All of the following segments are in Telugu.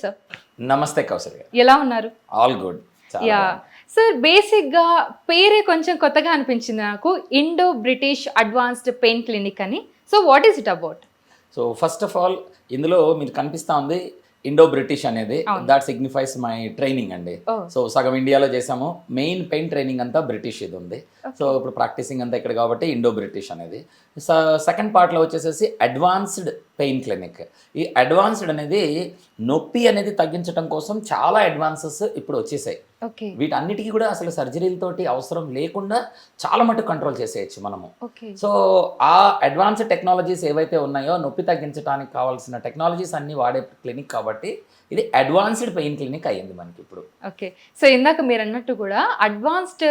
సార్. నమస్తే కౌశల్ గారు. ఎలా ఉన్నారు? All good. యా సార్, బేసిక్గా పేరే కొంచెం కొత్తగా అనిపించింది నాకు, Indo British advanced pain clinic అని. So what is it about? So first of all ఇందులో మీరు కనిపిస్తూ ఉంది ఇండో బ్రిటిష్ అనేది, దాట్ సిగ్నిఫైస్ మై ట్రైనింగ్ అండి. సో సగం ఇండియాలో చేసాము, మెయిన్ పెయిన్ ట్రైనింగ్ అంతా బ్రిటిష్ ఇది ఉంది. సో ఇప్పుడు ప్రాక్టీసింగ్ అంతా ఇక్కడ కాబట్టి ఇండో బ్రిటిష్ అనేది. సెకండ్ పార్ట్లో వచ్చేసేసి అడ్వాన్స్డ్ పెయిన్ క్లినిక్. ఈ అడ్వాన్స్డ్ అనేది నొప్పి అనేది తగ్గించడం కోసం చాలా అడ్వాన్సెస్ ఇప్పుడు వచ్చేసాయి. వీటన్నిటికీ కూడా అసలు సర్జరీలతోటి అవసరం లేకుండా చాలా మటుకు కంట్రోల్ చేసేయచ్చు మనము. సో ఆ అడ్వాన్స్డ్ టెక్నాలజీస్ ఏవైతే ఉన్నాయో నొప్పి తగ్గించడానికి కావాల్సిన టెక్నాలజీస్ అన్ని వాడే క్లినిక్ కాబట్టి ఇది అడ్వాన్స్డ్ పెయిన్ క్లినిక్ అయ్యింది మనకి ఇప్పుడు. ఓకే, సో ఇందాక మీరు అన్నట్టు కూడా అడ్వాన్స్డ్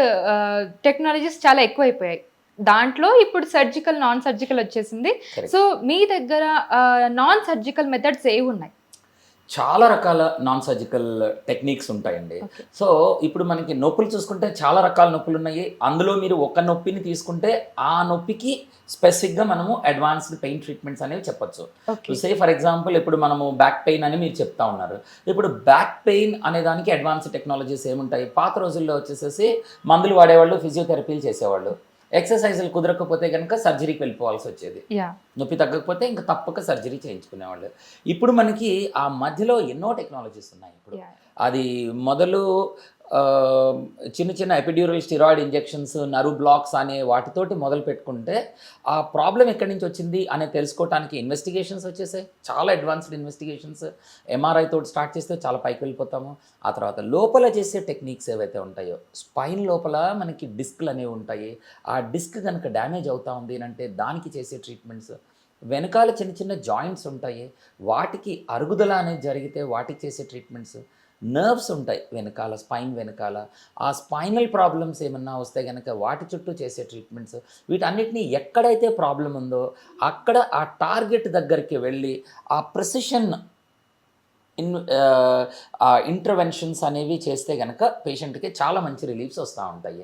టెక్నాలజీస్ చాలా ఎక్కువైపోయాయి. దాంట్లో ఇప్పుడు సర్జికల్, నాన్ సర్జికల్ వచ్చేసింది. సో మీ దగ్గర నాన్ సర్జికల్ మెథడ్స్ ఏవి ఉన్నాయి? చాలా రకాల నాన్ సర్జికల్ టెక్నిక్స్ ఉంటాయండి. సో ఇప్పుడు మనకి నొప్పులు చూసుకుంటే చాలా రకాల నొప్పులు ఉన్నాయి. అందులో మీరు ఒక నొప్పిని తీసుకుంటే ఆ నొప్పికి స్పెసిఫిక్గా మనము అడ్వాన్స్డ్ పెయిన్ ట్రీట్మెంట్స్ అనేవి చెప్పొచ్చు. సే ఫర్ ఎగ్జాంపుల్ ఇప్పుడు మనము బ్యాక్ పెయిన్ అని మీరు చెప్తా ఉన్నారు. ఇప్పుడు బ్యాక్ పెయిన్ అనే దానికి అడ్వాన్స్డ్ టెక్నాలజీస్ ఏముంటాయి? పాత రోజుల్లో వచ్చేసేసి మందులు వాడేవాళ్ళు, ఫిజియోథెరపీలు చేసేవాళ్ళు. ఎక్సర్సైజులు కుదరకపోతే కనుక సర్జరీకి వెళ్ళిపోవాల్సి వచ్చేది. నొప్పి తగ్గకపోతే ఇంకా తప్పక సర్జరీ చేయించుకునేవాళ్ళు. ఇప్పుడు మనకి ఆ మధ్యలో ఎన్నో టెక్నాలజీస్ ఉన్నాయి. ఇప్పుడు అది మొదలు చిన్న చిన్న epidural steroid injections, nerve blocks అనే వాటితోటి మొదలు పెట్టుకుంటే ఆ ప్రాబ్లం ఎక్కడి నుంచి వచ్చింది అనే తెలుసుకోవడానికి ఇన్వెస్టిగేషన్స్ వచ్చేసాయి. చాలా అడ్వాన్స్డ్ ఇన్వెస్టిగేషన్స్. ఎంఆర్ఐ తోటి స్టార్ట్ చేస్తే చాలా పైకి వెళ్ళిపోతాము. ఆ తర్వాత లోపల చేసే టెక్నిక్స్ ఏవైతే ఉంటాయో, స్పైన్ లోపల మనకి డిస్క్లు అనేవి ఉంటాయి. ఆ డిస్క్ కనుక డ్యామేజ్ అవుతా ఉంది అంటే దానికి చేసే ట్రీట్మెంట్స్. వెనకాల చిన్న చిన్న జాయింట్స్ ఉంటాయి, వాటికి అరుగుదల అనేది జరిగితే వాటికి చేసే ట్రీట్మెంట్స్. నర్వ్స్ ఉంటాయి వెనకాల, స్పైన్ వెనకాల. ఆ స్పైనల్ ప్రాబ్లమ్స్ ఏమన్నా వస్తే కనుక వాటి చుట్టూ చేసే ట్రీట్మెంట్స్. వీటన్నిటిని ఎక్కడైతే ప్రాబ్లం ఉందో అక్కడ ఆ టార్గెట్ దగ్గరికి వెళ్ళి ఆ ప్రెసిషన్ ఇంటర్వెన్షన్స్ అనేవి చేస్తే కనుక పేషెంట్కి చాలా మంచి రిలీఫ్స్ వస్తూ ఉంటాయి.